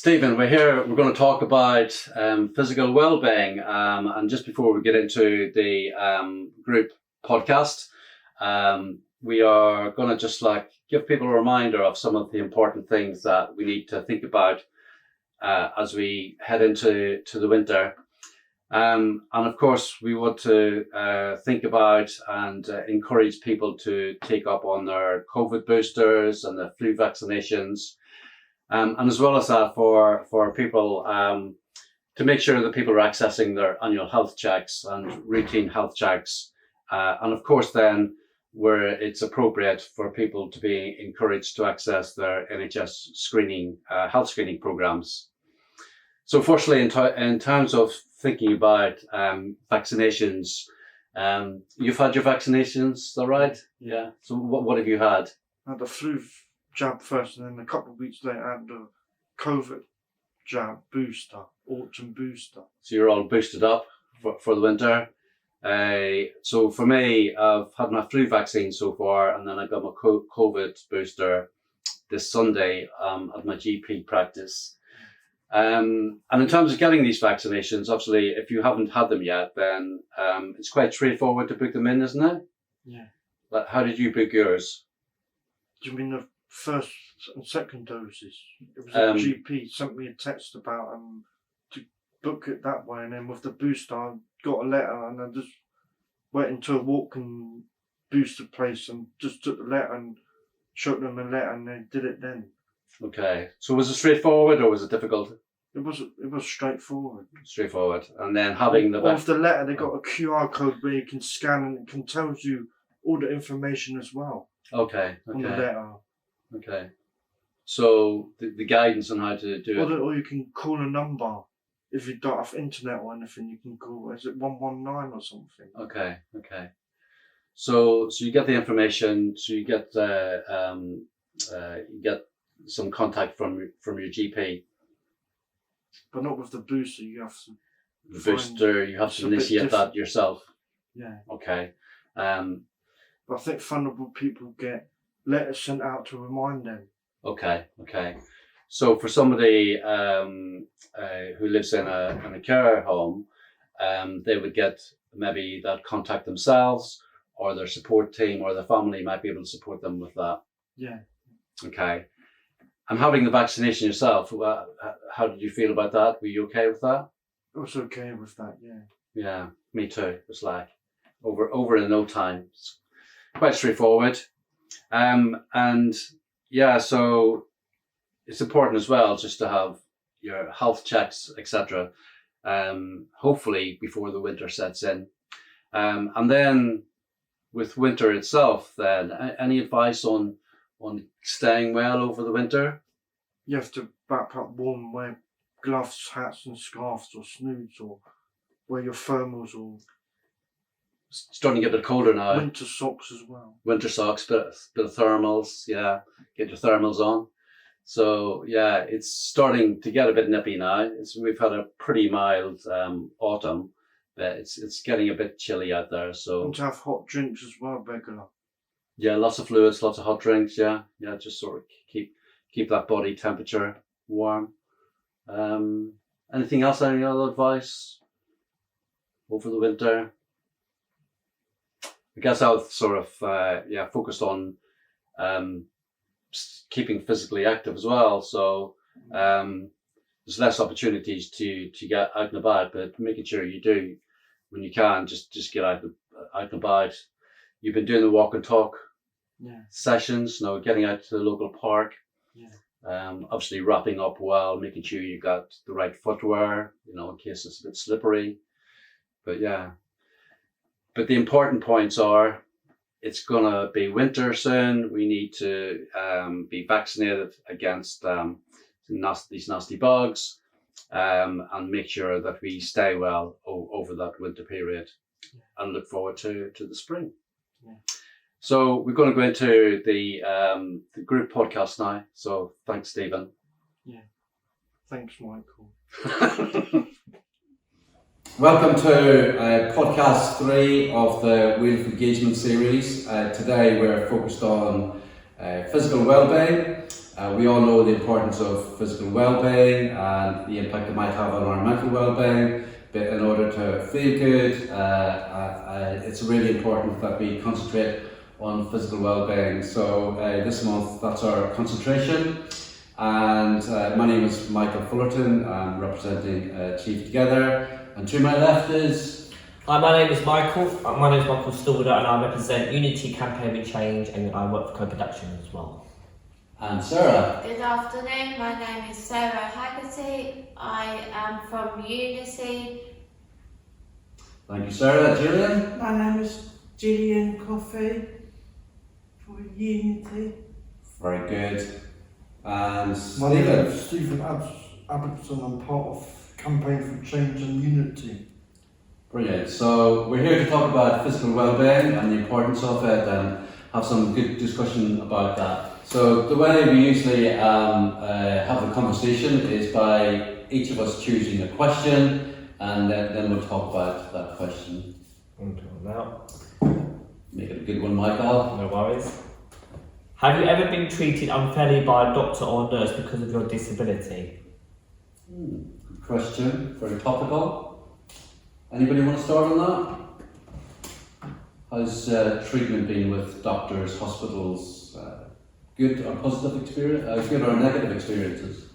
Stephen, we're going to talk about physical well-being. And just before we get into the group podcast, we are going to just give people a reminder of some of the important things that we need to think about as we head into the winter. And of course, we want to think about and encourage people to take up on their COVID boosters and their flu vaccinations. And as well as that, for people to make sure that people are accessing their annual health checks and routine health checks. And of course, then, where it's appropriate for people to be encouraged to access their NHS screening, health screening programs. So fortunately, in terms of thinking about vaccinations, you've had your vaccinations, is that right? Yeah. So what have you had? I had the flu jab first, and then a couple of weeks later I had the COVID jab booster, autumn booster. So you're all boosted up for the winter. So for me, I've had my flu vaccine so far, and then I got my COVID booster this Sunday at my GP practice. And in terms of getting these vaccinations, obviously, if you haven't had them yet, then it's quite straightforward to book them in, isn't it? Yeah. But how did you book yours? Do you mean the first and second doses? It was a GP sent me a text about to book it that way, and then with the booster, I got a letter, and I just went into a walk-in booster place and just took the letter and showed them the letter, and they did it then. Okay, so was it straightforward or was it difficult? It was straightforward. Straightforward, and then having the off the letter, they got a QR code where you can scan, and it can tell you all the information as well. Okay. On the letter. Okay. So the guidance on how to do it. Or you can call a number if you don't have internet or anything. You can call. Is it 119 or something? Okay. So you get the information. So you get some contact from your GP. But not with the booster. You have to. The booster, you have to initiate that yourself. Yeah. Okay. But I think vulnerable people get letters sent out to remind them. Okay. So for somebody who lives in a care home, they would get maybe that contact themselves, or their support team or their family might be able to support them with that. Yeah. Okay. And having the vaccination yourself, how did you feel about that? Were you okay with that? I was okay with that, yeah. Yeah, me too. It was like over in no time. It's quite straightforward. And yeah, so it's important as well just to have your health checks, etc. Hopefully before the winter sets in. And then with winter itself, then any advice on staying well over the winter? You have to back up warm, wear gloves, hats and scarves or snoods, or wear your thermals, or it's starting to get a bit colder now. Winter socks as well. Winter socks, bit of thermals, yeah. Get your thermals on. So yeah, it's starting to get a bit nippy now. We've had a pretty mild autumn, but it's getting a bit chilly out there. So and to have hot drinks as well, regular. Yeah, lots of fluids, lots of hot drinks. Yeah, just sort of keep that body temperature warm. Anything else? Any other advice over the winter? I guess I was sort of focused on keeping physically active as well. So there's less opportunities to get out and about, but making sure you do when you can just get out and about. You've been doing the walk and talk sessions, getting out to the local park. Yeah. Obviously wrapping up well, making sure you got the right footwear, in case it's a bit slippery. But yeah. But the important points are, it's gonna be winter soon. We need to be vaccinated against these nasty bugs, and make sure that we stay well over that winter period, and look forward to the spring. Yeah. So we're going to go into the group podcast now. So thanks, Stephen. Yeah. Thanks, Michael. Welcome to podcast 3 of the Wheel of Engagement series. Today we're focused on Physical well-being. We all know the importance of physical well-being and the impact it might have on our mental well-being. But in order to feel good, it's really important that we concentrate on physical well-being. So this month, that's our concentration. And my name is Michael Fullerton. I'm representing Achieve Together. And to my left is... Hi, my name is Michael. My name is Michael Stalder, and I represent Unity Campaign Change, and I work for co-production as well. And Sarah. Good afternoon, my name is Sarah Haggerty. I am from Unity. Thank you, Sarah. Gillian? My name is Gillian Coffey for Unity. Very good. And My name Stephen? is Stephen Abbottson. I'm part of Campaign for Change and Unity. Brilliant. So we're here to talk about physical well-being and the importance of it and have some good discussion about that. So the way we usually have the conversation is by each of us choosing a question, and then we'll talk about that question. Until now. Make it a good one, Michael. No worries. Have you ever been treated unfairly by a doctor or nurse because of your disability? Good question. Very topical. Anybody want to start on that? How's treatment been with doctors, hospitals? Good or positive experience? Good or negative experiences?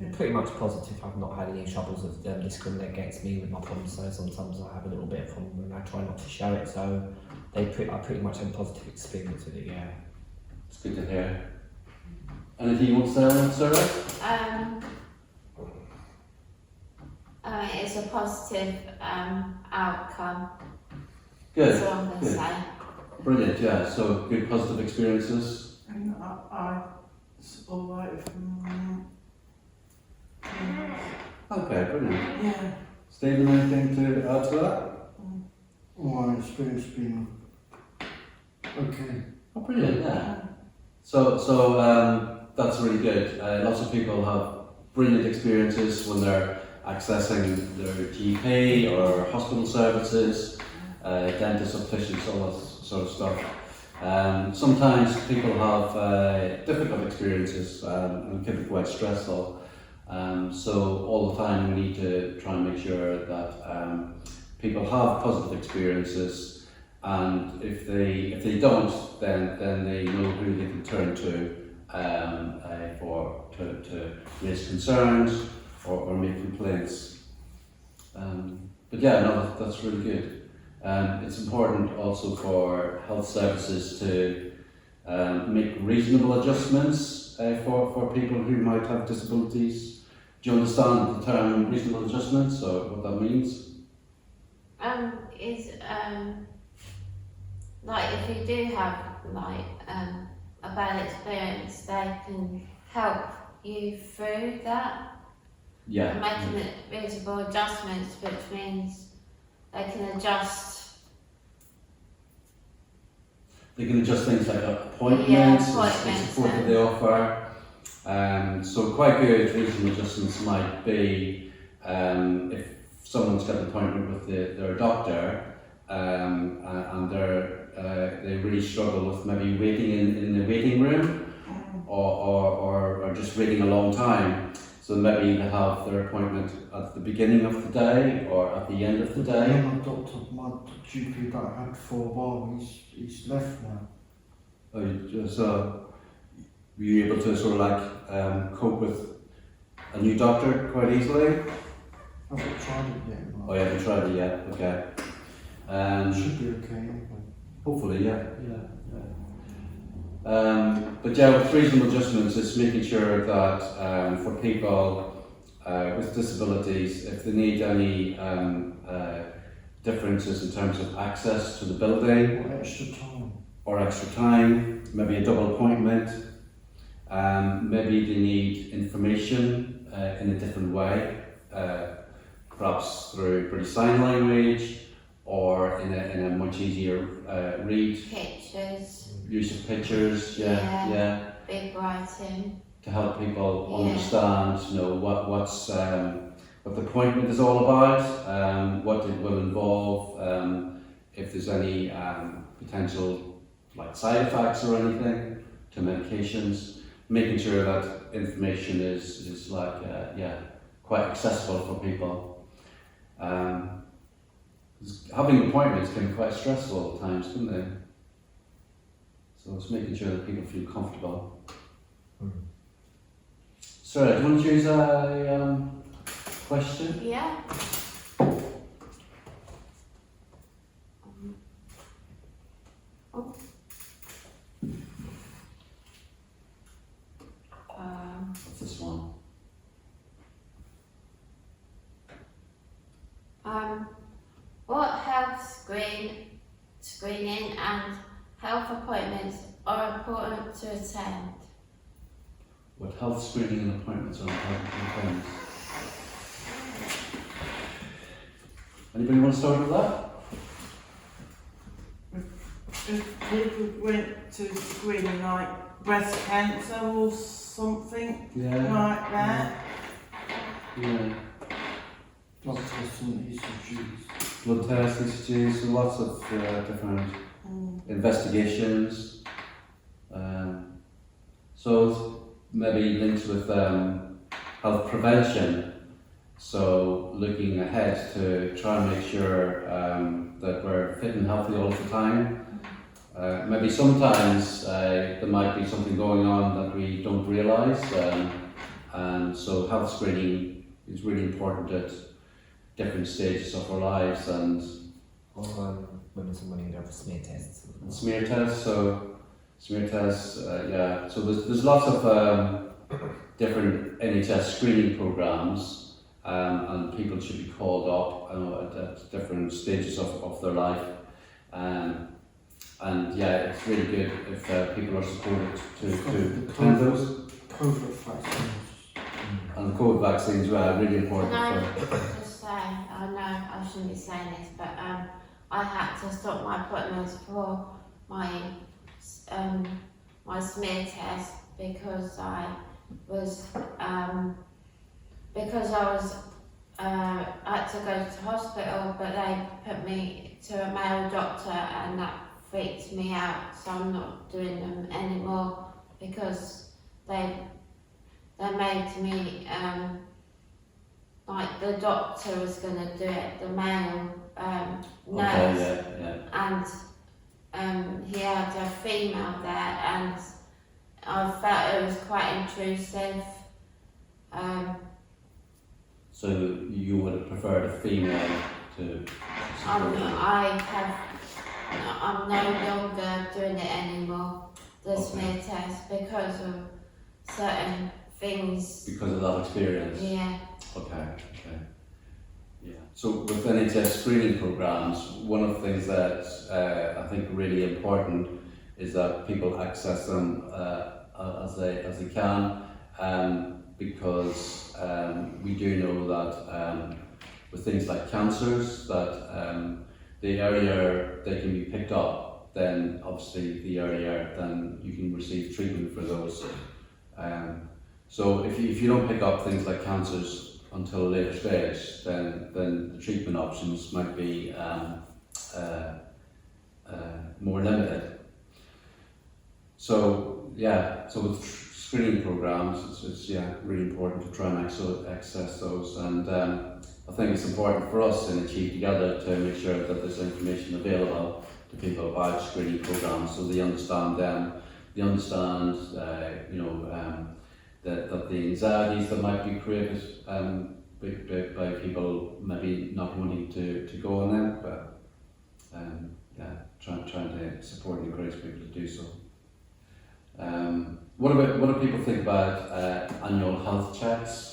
Yeah, pretty much positive. I've not had any troubles of them discriminating against me with my problems, so sometimes I have a little bit of problem and I try not to show it, so I pretty much have a positive experience with it, yeah. It's good to hear. Anything you want to say on that, Sarah? It's a positive outcome. Good. That's all I'm going to Good. say. Brilliant, yeah. So good positive experiences. And it's alright from Okay, brilliant. yeah. Stephen, anything to add to that? My experience has been okay. Oh, brilliant, yeah. So that's really good. Lots of people have brilliant experiences when they're accessing their GP or hospital services, dentists, opticians, all that sort of stuff. Sometimes people have difficult experiences and can be quite stressful. So all the time we need to try and make sure that people have positive experiences, and if they don't, then they know who they can turn to to raise concerns or make complaints. But yeah, no, that's really good. It's important also for health services to make reasonable adjustments for people who might have disabilities. Do you understand the term reasonable adjustments or what that means? Like if you do have like a bad experience, they can help you through that. Yeah. And making it reasonable adjustments, which means they can adjust. They can adjust things like appointments, Yeah, and support that they offer. So quite good reasonable adjustments might be if someone's got an appointment with their doctor and they really struggle with maybe waiting in the waiting room or just waiting a long time. So maybe they have their appointment at the beginning of the day or at the end of the day. My GP that I had for a while, he's left now. So were you able to sort of like cope with a new doctor quite easily? I haven't tried it yet. Oh, you haven't tried it yet? Okay. Should be okay anyway. Hopefully, yeah. But yeah, with reasonable adjustments, it's making sure that for people with disabilities, if they need any differences in terms of access to the building Or extra time. extra time, maybe a double appointment, maybe they need information in a different way, perhaps through British Sign Language or in a much easier read. Pictures, Use of pictures, yeah. big writing. To help people Yeah. understand, what the appointment is all about, what it will involve, if there's any potential like side effects or anything to medications, making sure that information is like quite accessible for people. Having appointments can be quite stressful at times, can't they? So it's making sure that people feel comfortable. Sarah, do you want to choose a question? Yeah. What's this one? What health screening and health appointments are important to attend? What health screening and appointments are important to attend? Anybody want to start with that? If people went to screening like breast cancer or something like that. Yeah. Blood tests and ECGs. Blood tests, ECGs, so lots of different investigations. So it's maybe linked with health prevention. So looking ahead to try and make sure that we're fit and healthy all the time. Maybe sometimes there might be something going on that we don't realise, and so health screening is really important at different stages of our lives. And women and women go for smear tests. smear tests, so there's lots of different NHS screening programmes, and people should be called up at different stages of their life. And it's really good if people are supported to attend those. COVID vaccines. And the COVID vaccines were really important. Can I just say, I know I shouldn't be saying this, but I had to stop my appointments for my my smear test because I was had to go to hospital, but they put me to a male doctor, and that freaked me out. So I'm not doing them anymore because they made me like the doctor was going to do it, the male nurse, and he had a female there, and I felt it was quite intrusive. So you would have preferred a female to I'm no longer doing it anymore, the smear test, because of certain things. Because of that experience? Yeah. Okay. Yeah. So with NHS screening programmes, one of the things that I think really important is that people access them as they can, because we do know that with things like cancers, that the earlier they can be picked up, then obviously the earlier then you can receive treatment for those. So if you don't pick up things like cancers until a later stage, then the treatment options might be more limited. So with screening programs, it's really important to try and access those, and I think it's important for us in Achieve Together to make sure that there's information available to people about screening programs, so they understand them. They understand, that the anxieties that might be created by people maybe not wanting to go on them, but trying to support and encourage people to do so. What do people think about annual health checks?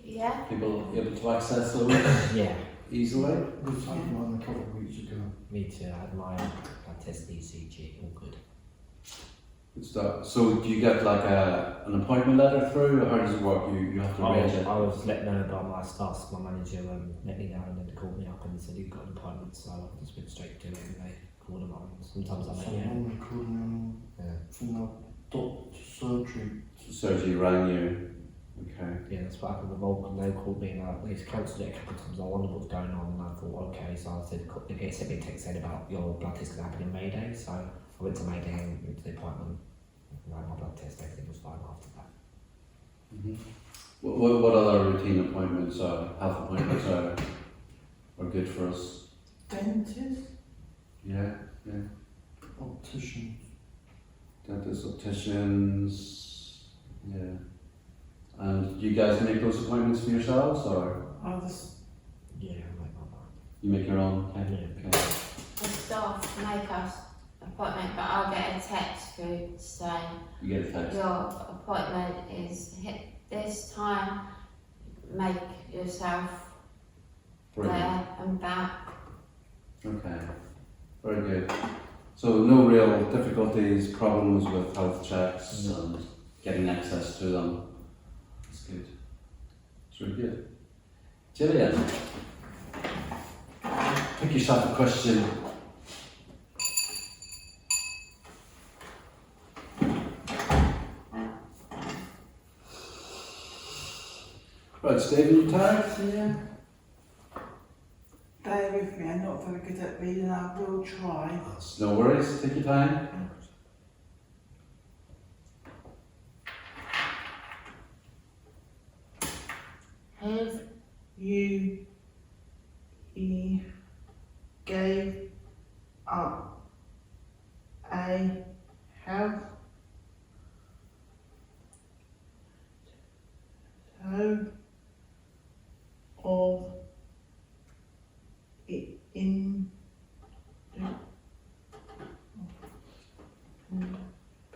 Yeah. People able to access those Yeah. easily? Was had mine a couple of weeks ago. Me too. I had my blood test, ECG, all good. Good stuff. So do you get like an appointment letter through, or how does it work? You have to arrange it? I was let know by my staff, my manager let me know, and then they called me up and said you've got an appointment, so I just went straight to it and they called them up. Sometimes I met Someone called me from the doctor's surgery. Surgery rang you. Okay. Yeah, that's what happened with Vulcan. They called me and they cancelled it a couple of times. I wondered what was going on, and I thought, okay, so I said, they sent me a text saying about your blood test going to happen in Mayday, so I went to Mayday and went to the appointment. My blood What other routine appointments or health appointments are good for us? Dentist. Yeah. Opticians. Dentists, opticians, yeah. And do you guys make those appointments for yourselves, or Others. Yeah, like that. you make your own? Okay. The staff make us appointment, but I'll get a text through to say You get a text. your appointment is hit this time. Make yourself Brilliant. there and back. Okay. Very good. So no real difficulties, problems with health checks and getting access to them. That's good. It's really good. Gillian, pick yourself a question. Right, Stephen, you tired? Yeah. Bear with me, I'm not very good at reading, I will try. No worries, take your time. Have you gave up a health of it in Do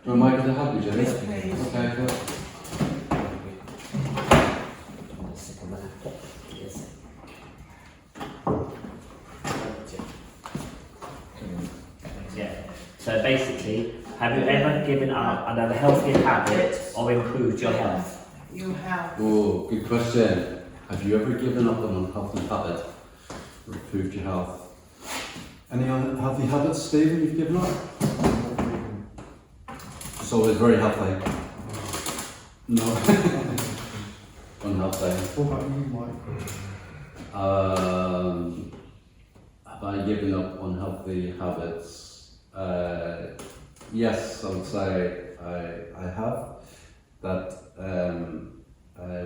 you want Michael to help you, Gillian? Yes, please. Okay, good. Yeah. So basically, have you ever given up another healthy habit or improved your health? you have. Oh, good question. Have you ever given up an unhealthy habit or improved your health? Any unhealthy habits, Stephen, you've given up? It's always very healthy. No. Unhealthy. What about you, Mike? Have I given up unhealthy habits? Yes, I would say I have. That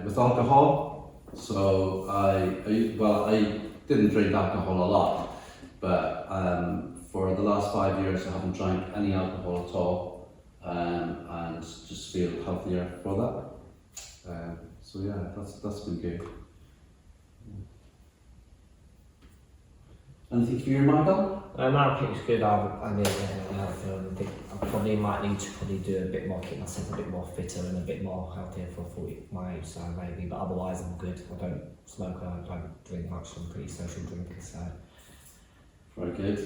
with alcohol. So I didn't drink alcohol a lot, but for the last 5 years I haven't drank any alcohol at all, and just feel healthier for that. So yeah, that's been good. Anything for you, Michael? I think it's good. I think I probably might need to do a bit more, keep myself a bit more fitter and a bit more healthier for 40 my age, so maybe. But otherwise, I'm good. I don't smoke. I don't drink much. I'm a pretty social drinker, so. Very good.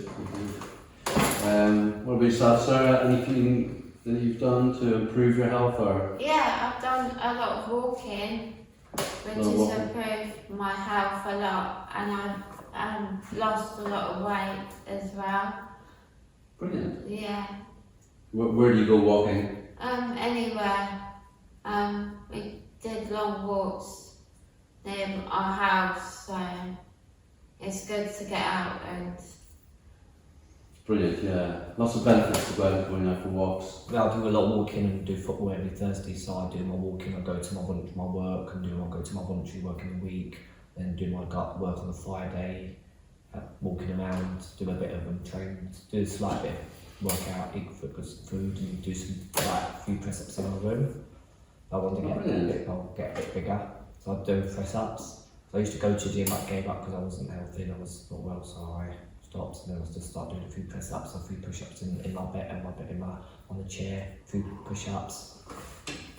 What about yourself, Sarah? Anything that you've done to improve your health, or? Yeah, I've done a lot of walking, which has walking. improved my health a lot, and I've lost a lot of weight as well. Brilliant. Yeah. Where do you go walking? Anywhere. We did long walks near our house, so it's good to get out and. Brilliant, yeah. Lots of benefits to going out for walks. Yeah, I do a lot of walking and do football every Thursday, so I do my walking, I go to my work and I go to my voluntary work in the week, then do my gut work on the Friday, walking around, do a bit of training, do a slight bit of workout, eat food and do some few press ups in my room. I want to get a bit bigger, so I do press ups. So I used to go to the gym, I gave up because I wasn't healthy and I was not well, so I stopped, and then I just started doing a few press ups, a few push ups in my bed, on the chair, a few push ups.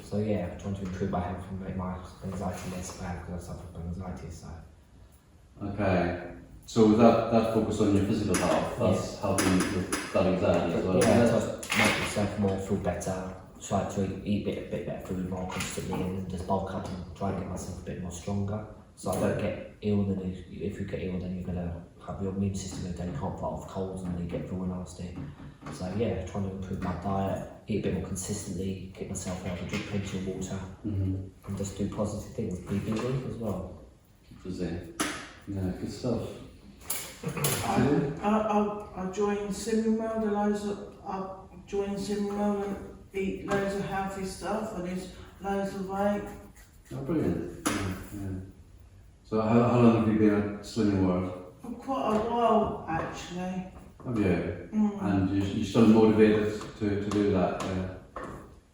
So yeah, I'm trying to improve my health and make my anxiety less bad because I suffer from anxiety. So. Okay. So with that focus on your physical health, that's helping with that anxiety as well. Yeah, to make myself more feel better. Try to eat a bit better food more constantly, and just bulk up and try and get myself a bit more stronger. So I don't get ill. Then if you get ill, then you're gonna have your immune system, then you can't fight off colds and then you get real nasty. So yeah, trying to improve my diet, eat a bit more consistently, keep myself healthy, drink plenty of water, and just do positive things. Be busy as well. Busy. Yeah, good stuff. I joined Swimming World, I joined Swimming World and eat loads of healthy stuff and lose loads of weight. Oh, brilliant. Yeah. So how long have you been at Slimming World? For quite a while, actually. Have you? And you're still motivated to do that? Yeah.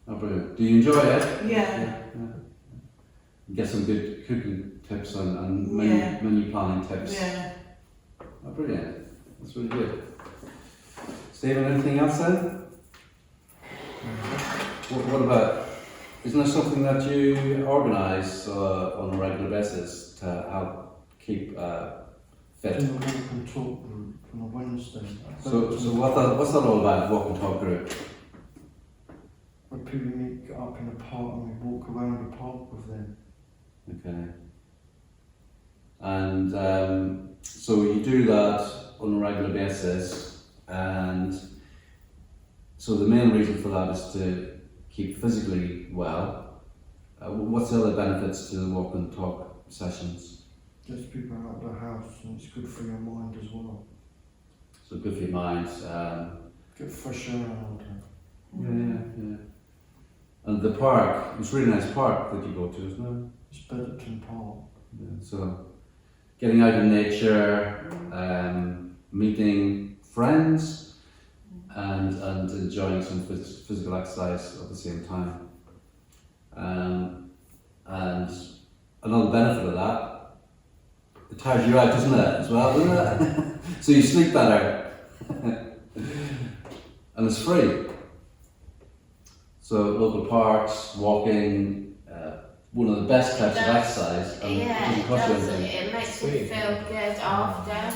Oh, brilliant. Do you enjoy it? Yeah. Get some good cooking tips and menu planning tips. Yeah. Oh, brilliant. That's really good. Stephen, anything else then? What about, isn't there something that you organise on a regular basis to help keep fit? In the walk and talk group on a Wednesday. So what's that all about, walk and talk group? Where people meet, get up in the park and we walk around the park with them. Okay. And so you do that on a regular basis, and so the main reason for that is to keep physically well. What's the other benefits to the walk and talk sessions? Gets people out of the house and it's good for your mind as well. So good for your mind. Get fresh air out there. Yeah. And the park, it's a really nice park that you go to, isn't it? It's Bedderton Park. Yeah, so getting out in nature, meeting friends, and enjoying some physical exercise at the same time. And another benefit of that, it tires you out, doesn't it, as well, doesn't it? So you sleep better. And it's free. So local parks, walking, one of the best types of exercise, and it doesn't cost you anything. It makes me feel good after.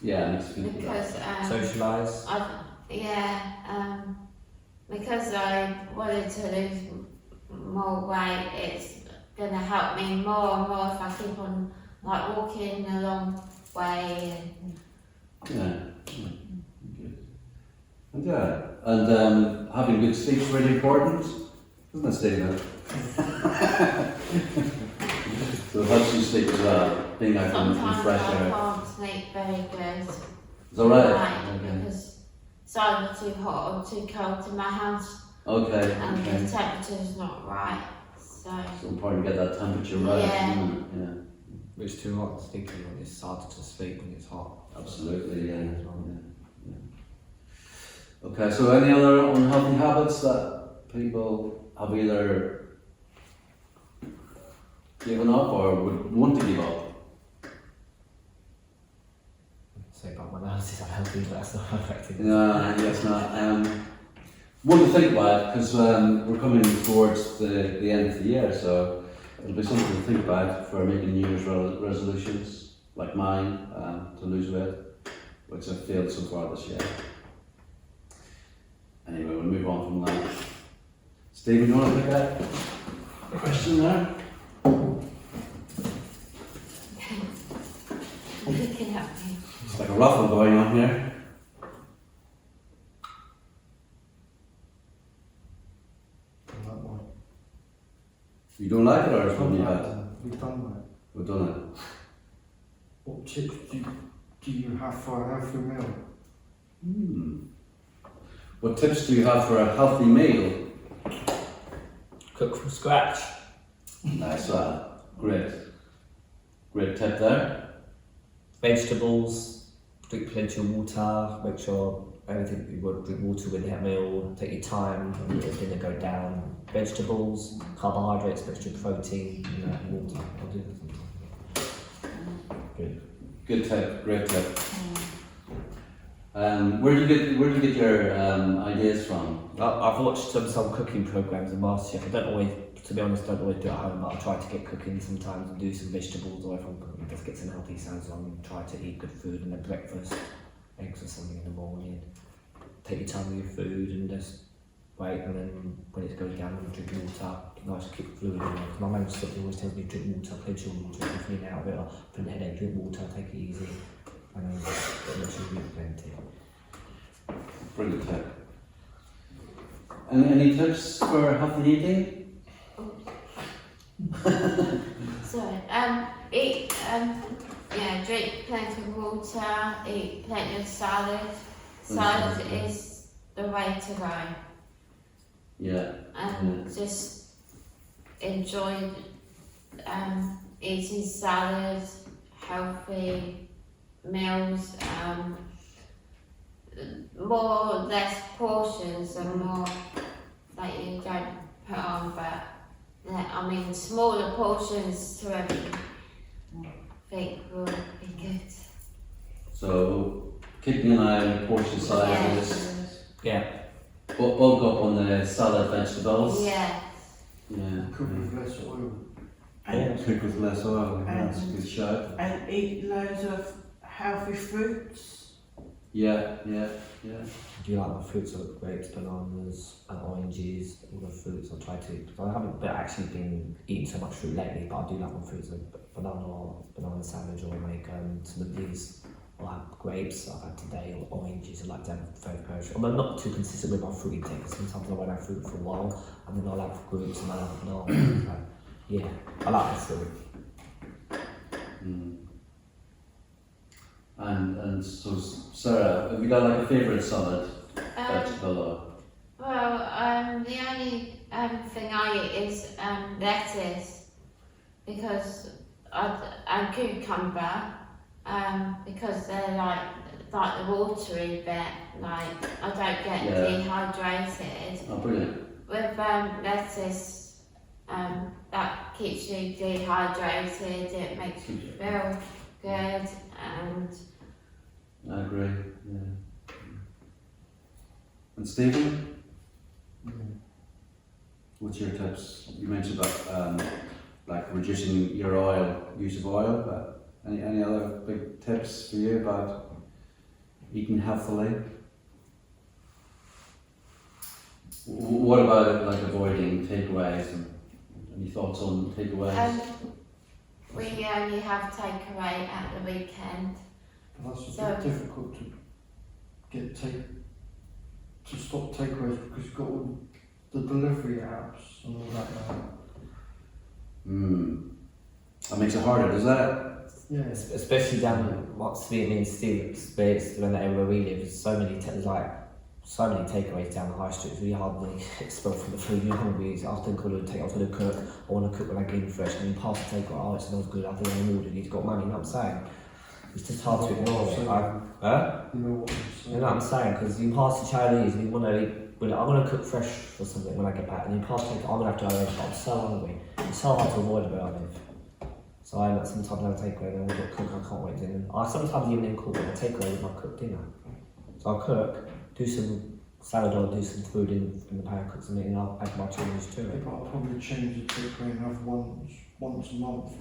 Yeah, it makes you feel good. Because Socialise. Because I wanted to lose more weight, it's gonna help me more and more if I keep on like walking a long way. Yeah, good. And having good sleep is really important, isn't it, Stephen? So it helps you sleep as well, being out in Sometimes fresh I air. can't sleep very good. Is that right? Right, because it's either too hot or too cold in my house, Okay. and Okay. the temperature's not right. So It's important to get that temperature right. Yeah. Isn't it? Yeah. It's too hot to sleep when it's harder to sleep when it's hot. Absolutely. Yeah. Okay. So any other unhealthy habits that people have either given up or would want to give up? Say about my analysis, I'm healthy, but that's not affected. No, yes, not. One to think about, because we're coming towards the end of the year, so it'll be something to think about for making New Year's resolutions, like mine, to lose weight, which I've failed so far this year. Anyway, we'll move on from that. Stephen, you want to pick up a question there? looking at me. It's like a ruffle going on here. That one. You don't like it, or it's one you had? We've done that. We've done it. What tips do you have for a healthy meal? What tips do you have for a healthy meal? Cook from scratch. Nice, great. Great tip there. Vegetables, drink plenty of water, make sure everything you want, drink water with that meal, take your time, and let the dinner go down. Vegetables, carbohydrates, extra protein, water. I'll do that sometimes. Good. Good tip, great tip. Where do you get your ideas from? I've watched some cooking programs and MasterChef. I don't always, to be honest, don't always do it at home, but I try to get cooking sometimes and do some vegetables, or if I'm cooking, just get some healthy sounds on and try to eat good food and then breakfast, eggs or something in the morning. Take your time with your food and just wait, and then when it goes down, drink water. Nice to keep fluid in there. My mum always tells me drink water, plenty of water, if you're feeling out of it, or put a headache, drink water, take it easy. And then make sure you drink plenty. Brilliant tip. Any tips for healthy eating? Sorry. Drink plenty of water, eat plenty of salad. Salad is the way to go. Yeah. And just enjoyed eating salads, healthy meals, more less portions and more that you don't put on, but I mean smaller portions to everything will be good. So keeping an eye on portion sizes. Yeah. Bulk up on the salad vegetables. Yeah. Yeah. Cook with less oil. And, Cook with less oil. That's a good shout. and eat loads of healthy fruits. Yeah. Do you like my fruits like grapes, bananas, and oranges? All the fruits I try to. I haven't actually been eating so much fruit lately, but I do like my fruits like banana sandwich, or make some of these. I'll have grapes I've had today, or oranges. I like to have very perishable. I'm not too consistent with my fruit intake. Sometimes I won't have fruit for a while, and then I'll have grapes and I'll have bananas. So, yeah, I like the fruit. Mm. And so, Sarah, have you got like a favourite salad vegetable? Or? Well, the only thing I eat is lettuce, because and cucumber, because they're like the watery bit. Like I don't get dehydrated. Oh, brilliant. With lettuce, that keeps you dehydrated. It makes you feel good, and I agree. Yeah. And Stephen, what's your tips? You mentioned about like reducing your use of oil, but any other big tips for you about eating healthily? What about it, like avoiding takeaways? And any thoughts on takeaways? we only have takeaway at the weekend. But that's a So- bit difficult to stop takeaways because you've got all the delivery apps and all that now. That makes it harder, does that? Yeah. Especially down what's being States when that area where we live, there's so many takeaways down the high street. It's really hard when you expel from the food. You're hungry. I was thinking I was going to cook. I want to cook when I get in fresh. And you pass the takeaway. Oh, it smells good. I think I'm ordered. You've got money. You know what I'm saying? It's just hard to ignore it. You know what I'm saying? You know what I'm saying? Because you pass the Chinese and you want to eat. I'm going to cook fresh for something when I get back. And you pass the takeaway. I'm going to have to arrange. I'm so hungry. It's so hard to avoid where I live. So I sometimes have a takeaway, then we've got to cook, I can't wait dinner. I sometimes even cook with a takeaway with my cooked dinner. So I'll cook, do some salad or do some food in the pan, cook something, and I'll add my chilies to it. But I'll probably change the takeaway and have once a month.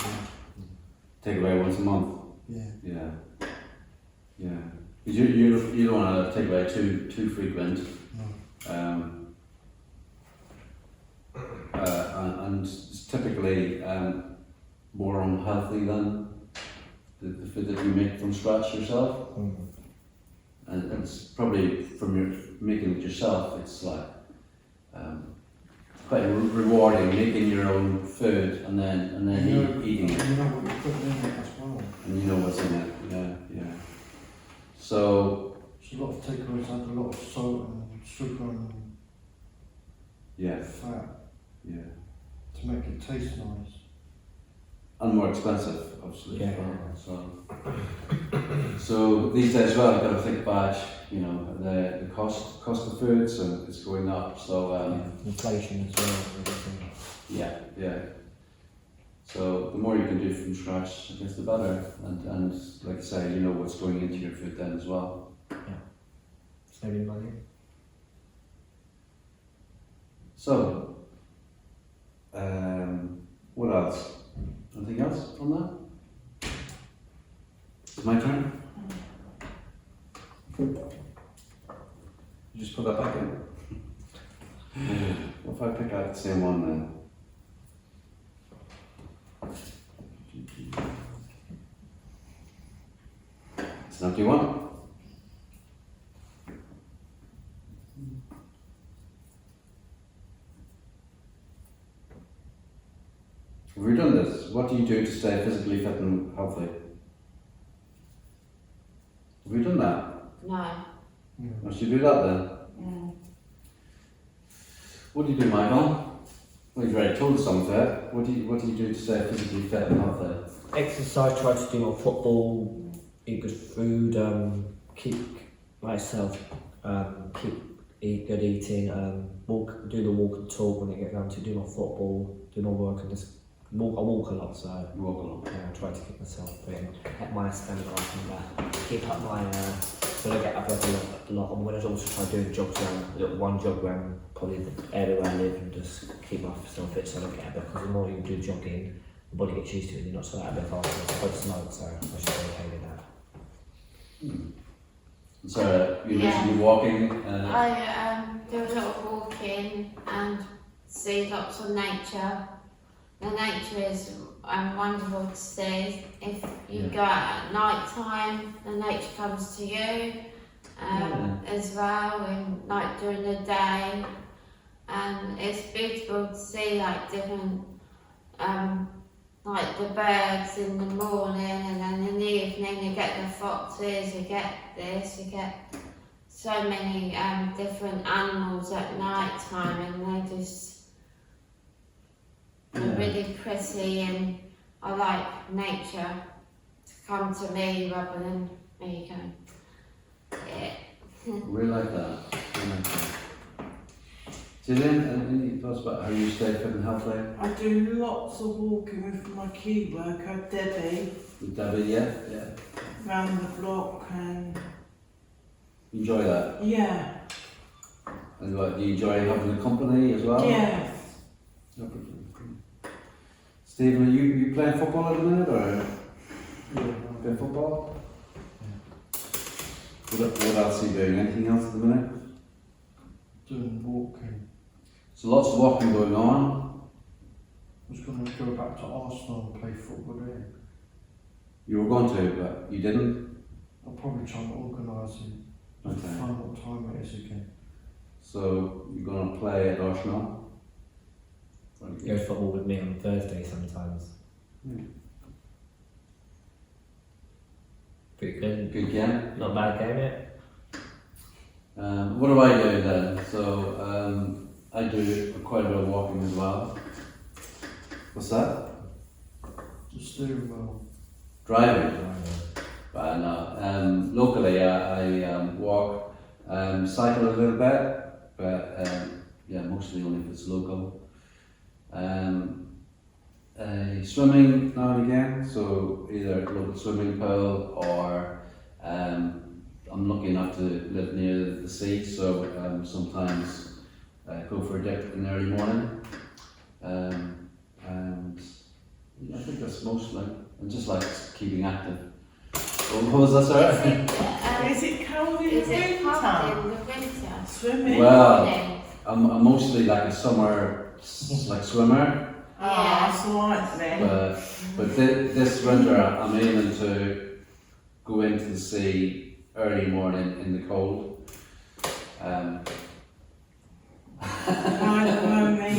Takeaway once a month? Yeah. Yeah. Because you don't want to take away too frequent. No. And it's typically more unhealthy than the food that you make from scratch yourself. And it's probably from your making it yourself, it's like quite rewarding making your own food and then eating it. You know what you're putting in it as well. And you know what's in it, yeah. So A lot of takeaways add a lot of salt and sugar and fat to make it taste nice. And more expensive, obviously. Yeah. As well. So these days, as well, you've got to think about, the cost of food. So it's going up. So Inflation as well. And everything. yeah. So the more you can do from scratch, I guess the better. And like I say, you know what's going into your food then as well. Saving money. So, what else? Anything else on that? It's my turn. You just put that back in. What if I pick out the same one then? It's an empty one. Have we done this? What do you do to stay physically fit and healthy? Have we done that? No. I should do that then. What do you do, Michael? Well, you've already told us some of that. What do you do to stay physically fit and healthy? Exercise, try to do my football, eat good food, keep myself, eat good eating, do the walk and talk when I get down to do my football, do my work and just walk. I walk a lot, so You walk a lot. yeah, I try to keep myself fit and get my stamina up and keep up my when I get up a lot. I'm going to also try doing jogs around, one jog around probably the area where I live and just keep myself fit so I don't get a bit, because the more you do jogging, the body gets used to it and you're not so out a bit faster. I quite smoke, so I should be okay with that. So you mentioned you're walking. I do a lot of walking and see lots of nature. The nature is wonderful to see. If you go out at night time, the nature comes to you as well, and like during the day. And it's beautiful to see like different, like the birds in the morning, and then in the evening you get the foxes, you get this, you get so many different animals at night time, and they just are really pretty, and I like nature to come to me rather than me going, yeah. We like that. Gillian, any thoughts about how you stay fit and healthy? I do lots of walking with my key worker, Debbie, With Debbie, yeah? round the block, and You enjoy that? yeah, And what, do you enjoy having the company as well? yeah. Stephen, are you playing football at the minute, or Yeah. playing football? What else are you doing? Anything else at the minute? Doing walking. So lots of walking going on. I was going to go back to Arsenal and play football there. You were going to, but you didn't. I'll probably try and organise it. Okay. Find what time it is again. So you're going to play at Arsenal? He goes football with me on Thursday sometimes. Pretty good. Good game. Not a bad game yet. What do I do then? So I do quite a bit of walking as well. What's that? The steering wheel. Driving. But no. Locally, I walk, cycle a little bit, but yeah, mostly only if it's local. Swimming now and again, so either a local swimming pool or I'm lucky enough to live near the sea, so sometimes go for a dip in the early morning. And yeah, I think that's mostly. I just like keeping active. What was that, sorry? Is it cold in the Is it cold winter? in the winter? Swimming? Well, Morning. I'm mostly like a summer swimmer. Oh, that's right then. But this winter I'm aiming to go into the sea early morning in the cold. Neither were me,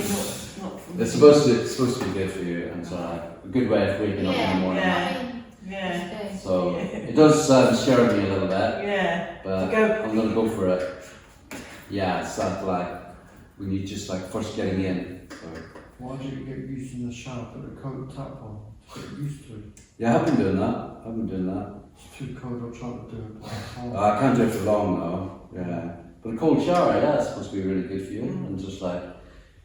not for me. It's supposed to be good for you, and so a good way of waking up in the morning. Yeah. Yeah. So it does scare me a little bit, Yeah. but I'm gonna go for it. Yeah, it's like when you just like first getting in. So. Why do you get used in the shower, put the coat tap on? Get used to it. Yeah, I've been doing that. It's too cold, I'll try to do it, but I can't. I can't do it for long though. Yeah, but a cold shower, yeah, it's supposed to be really good for you, and just like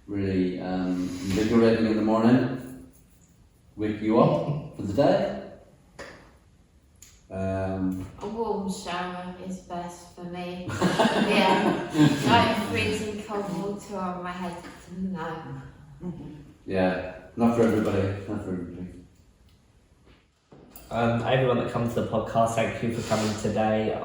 really invigorating in the morning, wake you up for the day. A warm shower is best for me. Yeah, like freezing cold water on my head. No. Yeah, not for everybody. Everyone that comes to the podcast, thank you for coming today.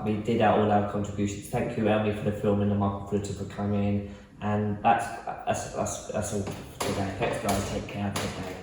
We did out all our contributions. Thank you, Elmy, for the filming and Michael Flutter for coming. And that's all for today. Thanks, guys. Take care. Have a good day.